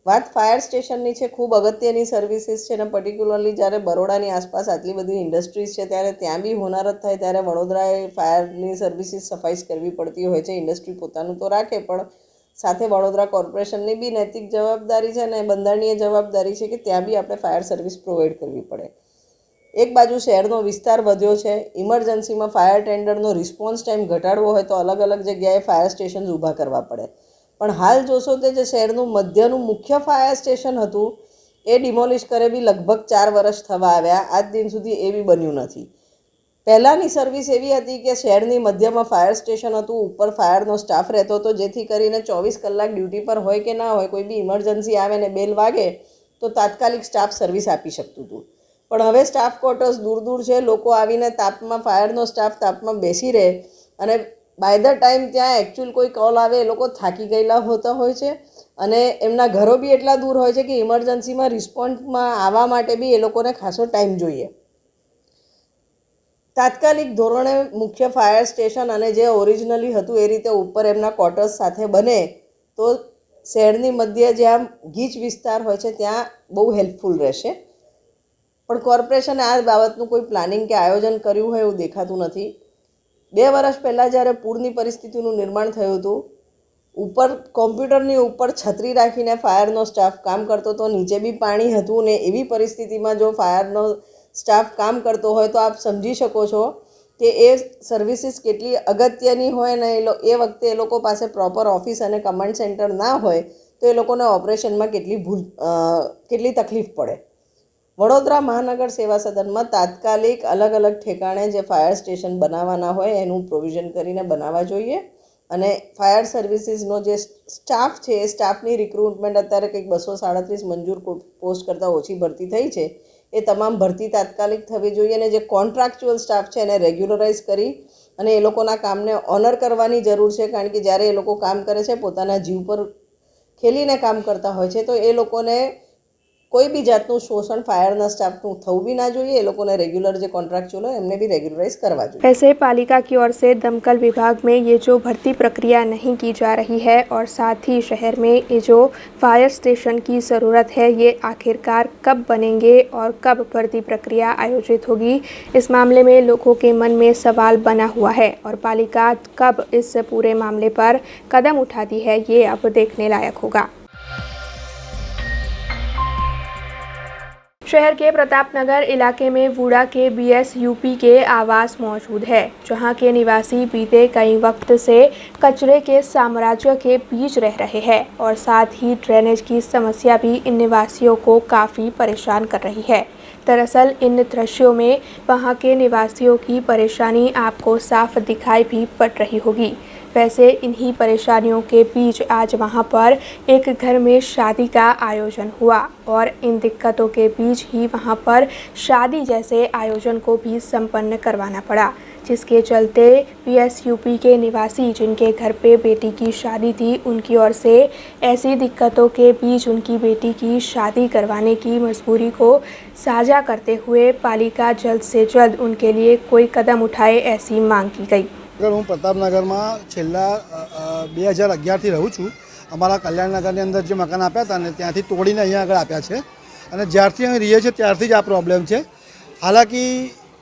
વાત ફાયર સ્ટેશનની છે, ખૂબ અગત્યની સર્વિસીસ છે ને પર્ટિક્યુલરલી જ્યારે બરોડાની આસપાસ આટલી બધી ઇન્ડસ્ટ્રીઝ છે ત્યારે ત્યાં બી હોનારત થાય ત્યારે વડોદરાએ ફાયરની સર્વિસીસ સફાઈસ કરવી પડતી હોય છે। ઇન્ડસ્ટ્રી પોતાનું તો રાખે પણ સાથે વડોદરા કોર્પોરેશનની બી નૈતિક જવાબદારી છે અને બંધારણીય જવાબદારી છે કે ત્યાં બી આપણે ફાયર સર્વિસ પ્રોવાઈડ કરવી પડે। એક બાજુ શહેરનો વિસ્તાર વધ્યો છે, ઇમરજન્સીમાં ફાયર ટેન્ડરનો રિસ્પોન્સ ટાઈમ ઘટાડવો હોય તો અલગ અલગ જગ્યાએ ફાયર સ્ટેશન ઊભા કરવા પડે. પણ હાલ જોશો તે જે શહેરનું મધ્યનું મુખ્ય ફાયર સ્ટેશન હતું એ ડિમોલિશ કરે બી લગભગ 4 વર્ષ થવા આવ્યા, આજ દિન સુધી એ બી બન્યું નથી. પહેલાંની સર્વિસ એવી હતી કે શહેરની મધ્યમાં ફાયર સ્ટેશન હતું, ઉપર ફાયરનો સ્ટાફ રહેતો હતો, જેથી કરીને 24 કલાક ડ્યુટી પર હોય કે ના હોય, કોઈ બી ઇમરજન્સી આવે ને બેલ વાગે તો તાત્કાલિક સ્ટાફ સર્વિસ આપી શકતું હતું. પણ હવે સ્ટાફ ક્વાર્ટર્સ દૂર દૂર છે, લોકો આવીને તાપમાં ફાયરનો સ્ટાફ તાપમાં બેસી રહે અને બાય ધ ટાઈમ ત્યાં એકચ્યુઅલ કોઈ કોલ આવે એ લોકો થાકી ગયેલા હોતા હોય છે અને એમના ઘરો બી એટલા દૂર હોય છે કે ઇમરજન્સીમાં રિસ્પોન્સમાં આવવા માટે બી એ લોકોને ખાસો ટાઈમ જોઈએ. તાત્કાલિક ધોરણે મુખ્ય ફાયર સ્ટેશન અને જે ઓરિજિનલી હતું એ રીતે ઉપર એમના ક્વાર્ટર્સ સાથે બને તો શહેરની મધ્ય જ્યાં ગીચ વિસ્તાર હોય છે ત્યાં બહુ હેલ્પફુલ રહેશે. પણ કોર્પોરેશને આ બાબતનું કોઈ પ્લાનિંગ કે આયોજન કર્યું હોય એવું દેખાતું નથી. 2 વર્ષ પહેલાં જ્યારે પૂરની પરિસ્થિતિનું નિર્માણ થયું હતું, ઉપર કોમ્પ્યુટરની ઉપર છત્રી રાખીને ફાયરનો સ્ટાફ કામ કરતો હતો, નીચે બી પાણી હતું ને એવી પરિસ્થિતિમાં જો ફાયરનો સ્ટાફ કામ કરતો હોય તો આપ સમજી શકો છો કે એ સર્વિસીસ કેટલી અગત્યની હોય ને એ વખતે એ લોકો પાસે પ્રોપર ઓફિસ અને કમાન્ડ સેન્ટર ના હોય તો એ લોકોને ઓપરેશનમાં કેટલી તકલીફ પડે. વડોદરા મહાનગર સેવા સદનમાં તાત્કાલિક અલગ અલગ ઠેકાણે જે ફાયર સ્ટેશન બનાવવાના હોય એનું પ્રોવિઝન કરીને બનાવવા જોઈએ અને ફાયર સર્વિસીસનો જે સ્ટાફ છે એ સ્ટાફની રિક્રુટમેન્ટ અત્યારે કંઈક 237 મંજૂર પોસ્ટ કરતાં ઓછી ભરતી થઈ છે, એ તમામ ભરતી તાત્કાલિક થવી જોઈએ અને જે કોન્ટ્રાક્ચ્યુઅલ સ્ટાફ છે એને રેગ્યુલરાઇઝ કરી અને એ લોકોના કામને ઓનર કરવાની જરૂર છે. કારણ કે જ્યારે એ લોકો કામ કરે છે પોતાના જીવ પર ખેલીને કામ કરતા હોય છે તો એ લોકોને कोई भी जातનું शोषण फायरना स्टाफનું થવું भी ना જોઈએ. એ લોકોને રેગ્યુલર જે કોન્ટ્રાક્ચ્યુઅલ હોય એમને भी रेगुलराइज करवा જોઈએ. वैसे पालिका की ओर से दमकल विभाग में ये जो भर्ती प्रक्रिया नहीं की जा रही है और साथ ही शहर में ये जो फायर स्टेशन की ज़रूरत है ये आखिरकार कब बनेंगे और कब भर्ती प्रक्रिया आयोजित होगी, इस मामले में लोगों के मन में सवाल बना हुआ है और पालिका कब इस पूरे मामले पर कदम उठाती है ये अब देखने लायक होगा. शहर के प्रतापनगर इलाके में वुडा के BSUP के आवास मौजूद है, जहां के निवासी बीते कई वक्त से कचरे के साम्राज्य के बीच रह रहे हैं और साथ ही ड्रेनेज की समस्या भी इन निवासियों को काफ़ी परेशान कर रही है. दरअसल इन दृश्यों में वहां के निवासियों की परेशानी आपको साफ दिखाई भी पड़ रही होगी. वैसे इन्हीं परेशानियों के बीच आज वहां पर एक घर में शादी का आयोजन हुआ और इन दिक्कतों के बीच ही वहां पर शादी जैसे आयोजन को भी संपन्न करवाना पड़ा, जिसके चलते BSUP के निवासी जिनके घर पे बेटी की शादी थी उनकी ओर से ऐसी दिक्कतों के बीच उनकी बेटी की शादी करवाने की मजबूरी को साझा करते हुए पालिका जल्द से जल्द उनके लिए कोई कदम उठाए ऐसी मांग की गई. હું પ્રતાપનગરમાં છેલ્લા 2011થી રહું છું. અમારા કલ્યાણનગરની અંદર જે મકાન આપ્યા હતા ને ત્યાંથી તોડીને અહીંયા આગળ આપ્યા છે અને જ્યારથી અહીં રહીએ છીએ ત્યારથી જ આ પ્રોબ્લેમ છે. હાલાકી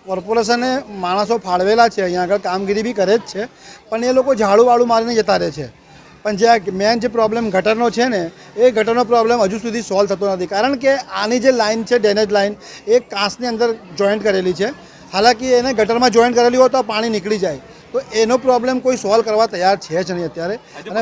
કોર્પોરેશને માણસો ફાળવેલા છે, અહીંયા આગળ કામગીરી બી કરે જ છે, પણ એ લોકો ઝાડુ વાળું મારીને જતા રહે છે. પણ જે મેન જે પ્રોબ્લેમ ગટરનો છે ને એ ગટરનો પ્રોબ્લેમ હજુ સુધી સોલ્વ થતો નથી. કારણ કે આની જે લાઇન છે ડ્રેનેજ લાઇન એ કાંસની અંદર જોઈન્ટ કરેલી છે. હાલાકી એને ગટરમાં જોઈન્ટ કરેલી હોય તો પાણી નીકળી જાય, તો એનો પ્રોબ્લેમ કોઈ સોલ્વ કરવા તૈયાર છે જ નહીં અત્યારે. અને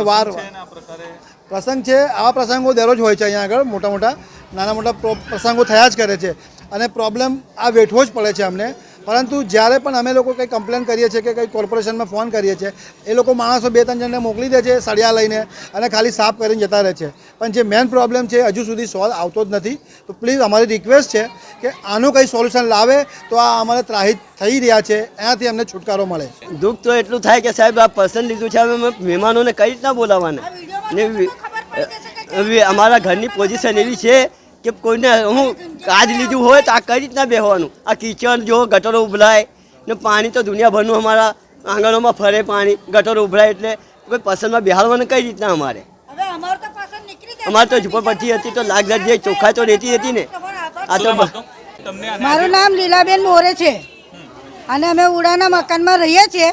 પ્રસંગ છે, આવા પ્રસંગો દરરોજ હોય છે અહીંયા આગળ. નાના મોટા પ્રસંગો થયા જ કરે છે અને પ્રોબ્લેમ આ વેઠવો જ પડે છે અમને. પરંતુ જ્યારે પણ અમે લોકો કંઈ કમ્પ્લેન કરીએ છીએ કે કંઈ કોર્પોરેશનમાં ફોન કરીએ છીએ એ લોકો માણસો 2-3 જણને મોકલી દે છે સળિયા લઈને અને ખાલી સાફ કરીને જતા રહે છે. પણ જે મેન પ્રોબ્લેમ છે હજુ સુધી સોલ્વ આવતો જ નથી. તો પ્લીઝ અમારી રિક્વેસ્ટ છે કે આનું કંઈ સોલ્યુશન લાવે તો આ અમારે ત્રાહિત થઈ રહ્યા છે, એનાથી અમને છુટકારો મળે. દુઃખ તો એટલું થાય કે સાહેબ આ પસંદ લીધું છે, અમે મહેમાનોને કઈ રીતના બોલાવવાના ને અમારા ઘરની પોઝિશન એવી છે કે કોઈને હું કાજ લીધું હોય તો આ કઈ રીતના બેસવાનું. આ કિચન જો ગટરો ઉભરાય ને પાણી તો દુનિયાભરનું અમારા આંગણોમાં ફરે, પાણી ગટરો ઉભરાય એટલે કોઈ પસંદમાં બેહાડવાનું કઈ રીતના અમારે તો ઝુંપડપટ્ટી હતી તો લાગદાર જે ચોખ્ખાઈ તો રહેતી હતી ને. આ તો મારું નામ લીલાબેન મોરે છે અને અમે ઉડાના મકાનમાં રહીએ છીએ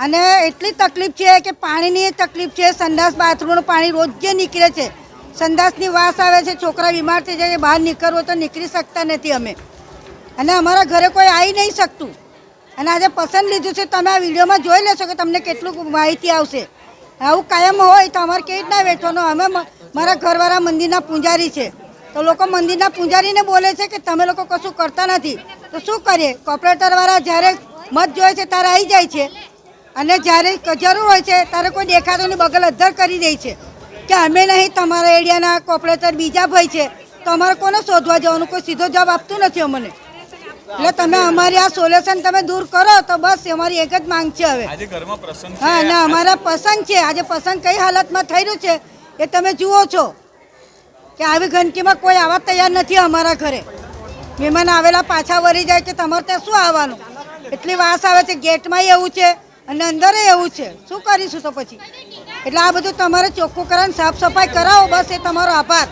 અને એટલી તકલીફ છે કે પાણીની તકલીફ છે. સંડાસ બાથરૂમનું પાણી રોજ નીકળે છે, સંડાસની વાસ આવે છે, છોકરા બીમાર થઈ જાય, બહાર નીકળવો તો નીકળી શકતા નથી અમે. અને અમારા ઘરે કોઈ આવી નહીં શકતું. અને આજે પસંદ લીધું છે, તમે આ વિડીયોમાં જોઈ લેશો કે તમને કેટલું માહિતી આવશે. આવું કાયમ હોય તો અમારે કેવી રીતના વેઠવાનું? અમે મારા ઘરવાળા મંદિરના પૂજારી છે, તો લોકો મંદિરના પૂજારીને બોલે છે કે તમે લોકો કશું કરતા નથી. તો શું કરીએ? કોર્પોરેટરવાળા જ્યારે મત જોઈએ છે ત્યારે આવી જાય છે, અને જ્યારે જરૂર હોય છે ત્યારે કોઈ દેખાતો નહીં, બગલ અદ્ધર કરી દે છે કે અમે નહીં, તમારા એરિયાના કોર્પોરેટર બીજા ભાઈ છે, તો અમારે કોને શોધવા જવાનું? કોઈ સીધો જવાબ આપતું નથી અમને. એટલે તમે અમારી આ સોલ્યુશન તમે દૂર કરો તો બસ અમારી એક જ માંગ છે હવે. હા, અને અમારા પ્રસંગ છે, આજે પ્રસંગ કઈ હાલતમાં થઈ રહ્યું છે એ તમે જુઓ છો કે આવી ગંદકીમાં કોઈ આવવા તૈયાર નથી અમારા ઘરે. મહેમાન આવેલા પાછા વળી જાય કે તમારે ત્યાં શું આવવાનું? એટલી વાસ આવે છે, ગેટમાં એવું છે અને અંદર એવું છે. શું કરીશું તો પછી? એટલે આ બધું તમારે ચોખ્ખું કરાવીને સાફ સફાઈ કરાવો, બસ એ તમારો આભાર.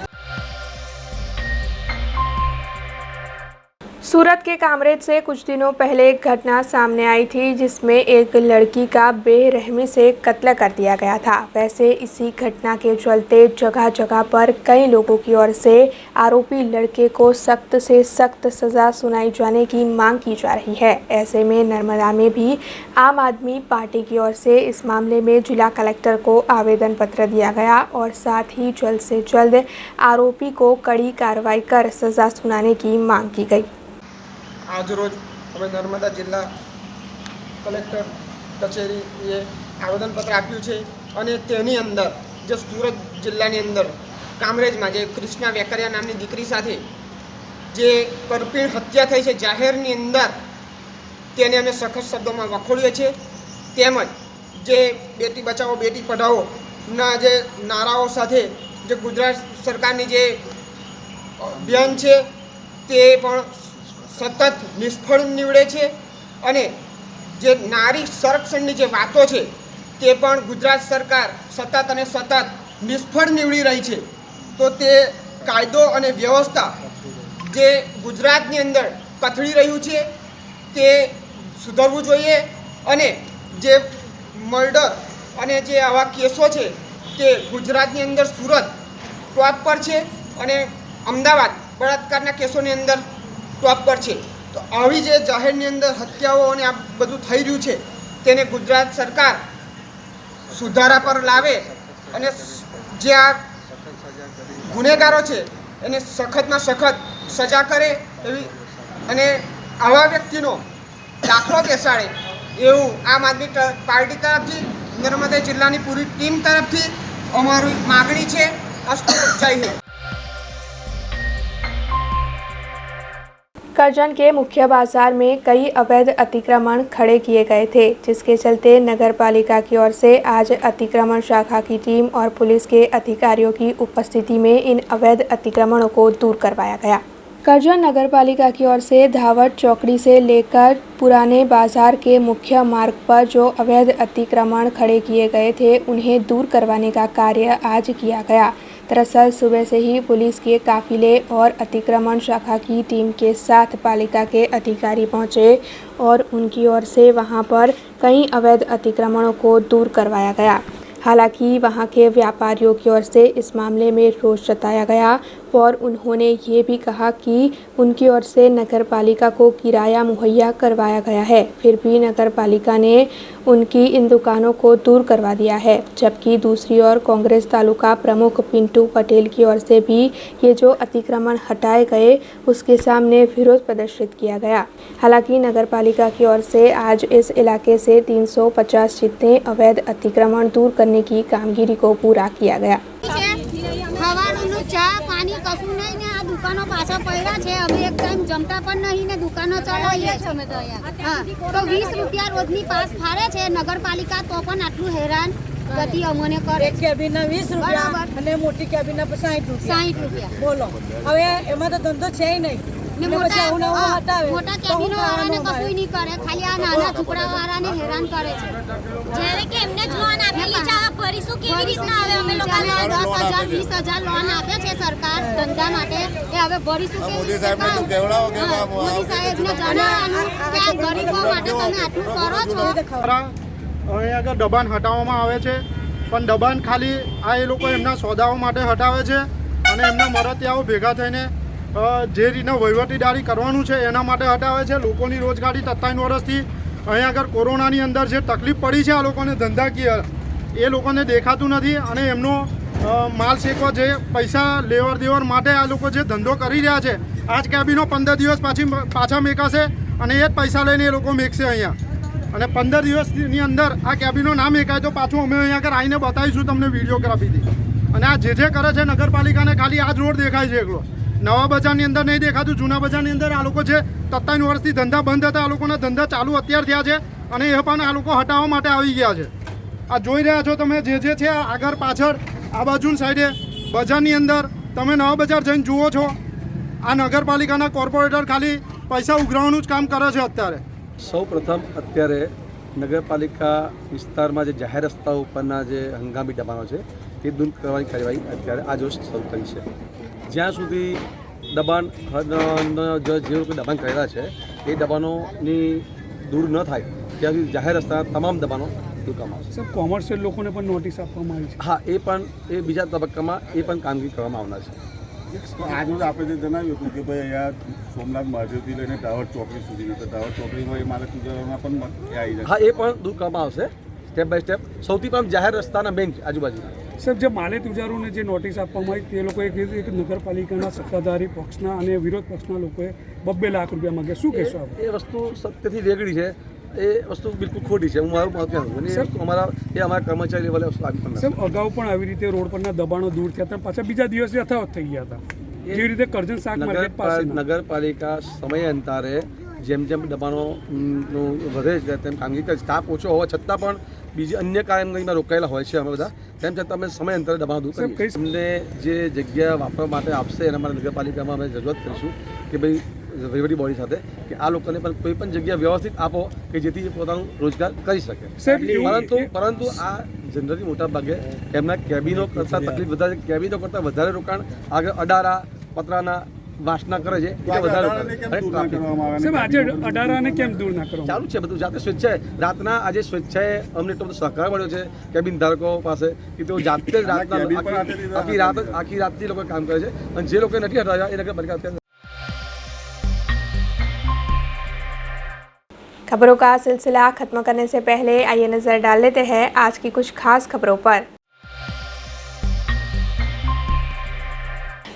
सूरत के कामरेज से कुछ दिनों पहले एक घटना सामने आई थी जिसमें एक लड़की का बेरहमी से कत्ल कर दिया गया था। वैसे इसी घटना के चलते जगह जगह पर कई लोगों की ओर से आरोपी लड़के को सख्त से सख्त सज़ा सुनाई जाने की मांग की जा रही है। ऐसे में नर्मदा में भी आम आदमी पार्टी की ओर से इस मामले में जिला कलेक्टर को आवेदन पत्र दिया गया और साथ ही जल्द से जल्द आरोपी को कड़ी कार्रवाई कर सज़ा सुनाने की मांग की गई। આજરોજ અમે નર્મદા જિલ્લા કલેક્ટર કચેરીએ આવેદનપત્ર આપ્યું છે અને તેની અંદર જે સુરત જિલ્લાની અંદર કામરેજમાં જે કૃષ્ણા વેકરિયા નામની દીકરી સાથે જે કરપીણ હત્યા થઈ છે જાહેરની અંદર, તેને અમે સખત શબ્દોમાં વખોડીએ છીએ. તેમજ જે બેટી બચાવો બેટી પઢાઓના જે નારાઓ સાથે જે ગુજરાત સરકારની જે અભિયાન છે તે પણ સતત નિષ્ફળ નીવડે છે અને જે નારી સંરક્ષણની જે વાતો છે તે પણ ગુજરાત સરકાર સતત અને સતત નિષ્ફળ નીવડી રહી છે. તો તે કાયદો અને વ્યવસ્થા જે ગુજરાતની અંદર કથળી રહ્યું છે તે સુધરવું જોઈએ અને જે મર્ડર અને જે આવા કેસો છે તે ગુજરાતની અંદર સુરત ટોપ પર છે અને અમદાવાદ બળાત્કારના કેસોની અંદર ટોપ પર છે. તો આવી જે જાહેરની અંદર હત્યાઓ અને આ બધું થઈ રહ્યું છે તેને ગુજરાત સરકાર સુધારા પર લાવે અને જે આ ગુનેગારો છે એને સખતમાં સખત સજા કરે એવી અને આવા વ્યક્તિનો દાખલો બેસાડે એવું આમ આદમી પાર્ટી તરફથી નર્મદા જિલ્લાની પૂરી ટીમ તરફથી અમારી માગણી છે. અસ્તુ જય હિન્દ. करजन के मुख्य बाजार में कई अवैध अतिक्रमण खड़े किए गए थे, जिसके चलते नगर पालिका की ओर से आज अतिक्रमण शाखा की टीम और पुलिस के अधिकारियों की उपस्थिति में इन अवैध अतिक्रमणों को दूर करवाया गया। करजन नगर पालिका की ओर से धावट चौकड़ी से लेकर पुराने बाजार के मुख्य मार्ग पर जो अवैध अतिक्रमण खड़े किए गए थे उन्हें दूर करवाने का कार्य आज किया गया। दरअसल सुबह से ही पुलिस के काफिले और अतिक्रमण शाखा की टीम के साथ पालिका के अधिकारी पहुंचे और उनकी ओर से वहां पर कई अवैध अतिक्रमणों को दूर करवाया गया। हालांकि वहां के व्यापारियों की ओर से इस मामले में रोष जताया गया और उन्होंने ये भी कहा कि उनकी ओर से नगर पालिका को किराया मुहैया करवाया गया है, फिर भी नगर पालिका ने उनकी इन दुकानों को दूर करवा दिया है। जबकि दूसरी ओर कांग्रेस तालुका प्रमुख पिंटू पटेल की ओर से भी ये जो अतिक्रमण हटाए गए उसके सामने विरोध प्रदर्शित किया गया। हालांकि नगर पालिका की ओर से आज इस इलाके से 350 जितने अवैध अतिक्रमण दूर करने की कामगिरी को पूरा किया गया। ચા પાણી કશું નહીં ને આ દુકાનો પાછા પડ્યા છે. અમે એક ટાઈમ જમતા પણ નહીં ને દુકાનો ચલાવીએ છીએ અમે તો અહીંયા. હા, તો 20 રૂપિયા રોજની પાસ ફાળે છે નગરપાલિકા, તો પણ આટલું હેરાન ગતિ અમને કરે. એક કેબિનના 20 રૂપિયા અને મોટી કેબિનના 60 રૂપિયા. 60 રૂપિયા બોલો, હવે એમાં તો ધંધો છે નહીં. ને મોટા કેબિનો વાળાને કશું નહીં કરે, ખાલી આ નાના ઝૂંપડા વાળાને હેરાન કરે છે. જ્યારે કે એમને જ લોન આપેલી છે, આ ભરીશું કેવી રીતના? હવે અમે લોકો 10,000 20,000 લોન આપે છે સરકાર ધંધા માટે, એ હવે ભરીશું કેવી રીતે? મોદી સાહેબને જણાવવાનું કે આ ગરીબો માટે તમે આટલું કરો છો. અહીં આગળ દબાણ હટાવવામાં આવે છે, પણ દબાણ ખાલી આ એ લોકો એમના સોદાઓ માટે હટાવે છે અને એમના મરતિયાઓ ભેગા થઈને જે રીતના વહીવટીદારી કરવાનું છે એના માટે હટાવે છે. લોકોની રોજગારી 27 વર્ષથી અહીંયા આગળ કોરોનાની અંદર જે તકલીફ પડી છે આ લોકોને ધંધાકીય એ લોકોને દેખાતું નથી અને એમનો માલ શેકવા જે પૈસા લેવડ દેવડ માટે આ લોકો જે ધંધો કરી રહ્યા છે આ જ કેબિનો 15 દિવસ પાછા મેકાશે અને એ જ પૈસા લઈને એ લોકો મેકશે અહીંયા. અને 15 દિવસની અંદર આ કેબિનો ના મેકાય તો પાછું અમે અહીંયા આગળ આવીને બતાવીશું તમને વિડીયોગ્રાફીથી. અને આ જે કરે છે નગરપાલિકાને ખાલી આ જ રોડ દેખાય છે એકલો. નવા બજારની અંદર નહીં દેખાતું. જૂના બજારની અંદર આ લોકો જે 27 વર્ષથી ધંધા બંધ હતા આ લોકોના ધંધા ચાલુ અત્યારે થયા છે અને એ પણ આ લોકો હટાવવા માટે આવી ગયા છે. આ જોઈ રહ્યા છો તમે જે છે આગળ પાછળ આ બાજુની સાઈડે બજારની અંદર તમે નવા બજાર જઈને જુઓ છો. આ નગરપાલિકાના કોર્પોરેટર ખાલી પૈસા ઉઘરાવવાનું જ કામ કરે છે અત્યારે. સૌ પ્રથમ અત્યારે નગરપાલિકા વિસ્તારમાં જે જાહેર રસ્તાઓ ઉપરના જે હંગામી દબાણો છે તે દૂર કરવાની કાર્યવાહી અત્યારે આજરોજ શરૂ કરી છે. જ્યાં સુધી દબાણ જે લોકો દબાણ કરેલા છે એ દબાણોની દૂર ન થાય ત્યાં સુધી જાહેર રસ્તાના તમામ દબાણો દૂર કરવામાં આવશે. સર, કોમર્શિયલ લોકોને પણ નોટિસ આપવામાં આવી છે? હા, એ પણ એ બીજા તબક્કામાં એ પણ કામગીરી કરવામાં આવનાર છે. આજરોજ આપણે જે જણાવ્યું હતું કે ભાઈ અહીંયા સોમનાથ મહાદેવથી લઈને ટાવર ચોકડી સુધી ટાવર ચોકડીમાં એ મારે તુજારોમાં પણ આવી જાય. હા, એ પણ દૂર કરવામાં આવશે સ્ટેપ બાય સ્ટેપ. સૌથી પહેલાં જાહેર રસ્તાના મેઇન આજુબાજુના. સર, જે માલે તુજારોને જે નોટિસ આપવામાં આવી તે લોકોએ કીધું કે નગરપાલિકાના સત્તાધારી પક્ષના અને વિરોધ પક્ષના લોકોએ 2 લાખ રૂપિયા માંગ્યા. શું કહેશો આપ? એ વસ્તુ સત્યથી વેગળી છે. એ વસ્તુ બિલકુલ ખોટી છે. હું મારું મત અમારા કર્મચારી લેવલે વસ્તુ આવી પણ સાહેબ, અગાઉ પણ આવી રીતે રોડ પરના દબાણો દૂર થયા હતા, પાછા બીજા દિવસે યથાવત થઈ ગયા હતા. જેવી રીતે કરજણ શાક માર્કેટ પાસે નગરપાલિકા સમયાંતરે જેમ જેમ દબાણોનું વધે છે તેમ કામગીરી કરે. સ્ટાફ ઓછો હોવા છતાં પણ બીજી અન્ય કામગીરીમાં રોકાયેલા હોય છે અમે બધા. તેમ છતાં અમે સમયાંતરે દબાણો દૂર કરીએ. અમને જે જગ્યા વાપરવા માટે આપશે એના માટે નગરપાલિકામાં અમે રજૂઆત કરીશું કે ભાઈ વહીવટી બોડી સાથે કે આ લોકોને પણ કોઈ પણ જગ્યા વ્યવસ્થિત આપો કે જેથી પોતાનું રોજગાર કરી શકે. પરંતુ આ જનરલી મોટા ભાગે એમના કેબિનો કરતાં તકલીફ વધારે, કેબિનો કરતાં વધારે રોકાણ આગળ અડારા પતરાના વાસના કરે છે એટલે વધારે અડારાને કેમ દૂર ના કરો? ચાલુ છે બધું જાતે સ્વેચ્છાએ. રાતના આજે સ્વેચ્છાએ અમને એટલો બધો સહકાર મળ્યો છે કેબિન ધારકો પાસે કે તેઓ જાતે જ રાતના આખી રાતથી લોકો કામ કરે છે અને જે લોકો નથી હટાવ્યા એ નગરપાલિકા અત્યારે. खबरों का सिलसिला खत्म करने से पहले आइए नजर डाल लेते हैं आज की कुछ खास खबरों पर।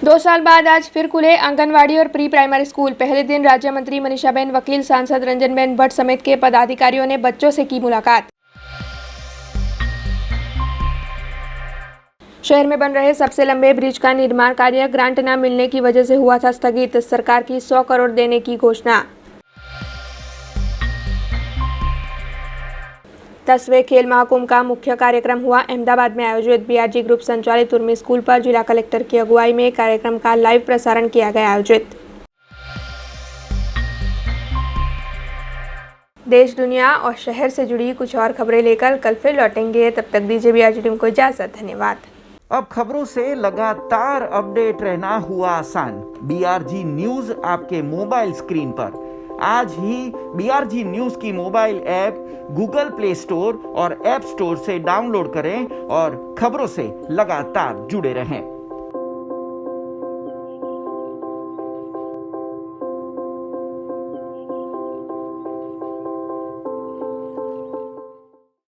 2 साल बाद आज फिर खुले आंगनवाड़ी और प्री प्राइमरी स्कूल। पहले दिन राज्य मंत्री मनीषाबेन वकील, सांसद रंजनबेन भट्ट समेत के पदाधिकारियों ने बच्चों से की मुलाकात। शहर में बन रहे सबसे लंबे ब्रिज का निर्माण कार्य ग्रांट न मिलने की वजह से हुआ था स्थगित। सरकार की 100 करोड़ देने की घोषणा। 10वें खेल महाकुंभ का मुख्य कार्यक्रम हुआ अहमदाबाद में आयोजित। बीआरजी ग्रुप संचालित उर्मी स्कूल पर जिला कलेक्टर की अगुवाई में कार्यक्रम का लाइव प्रसारण किया गया आयोजित। देश, दुनिया और शहर से जुड़ी कुछ और खबरें लेकर कल फिर लौटेंगे। तब तक दीजिए बीआरजी टीम को इजाजत। धन्यवाद। अब खबरों से लगातार अपडेट रहना हुआ आसान। बीआरजी न्यूज आपके मोबाइल स्क्रीन पर। आज ही बीआरजी न्यूज की mobile app Google play store और ऐप स्टोर से डाउनलोड करें और खबरों से लगातार जुड़े रहें।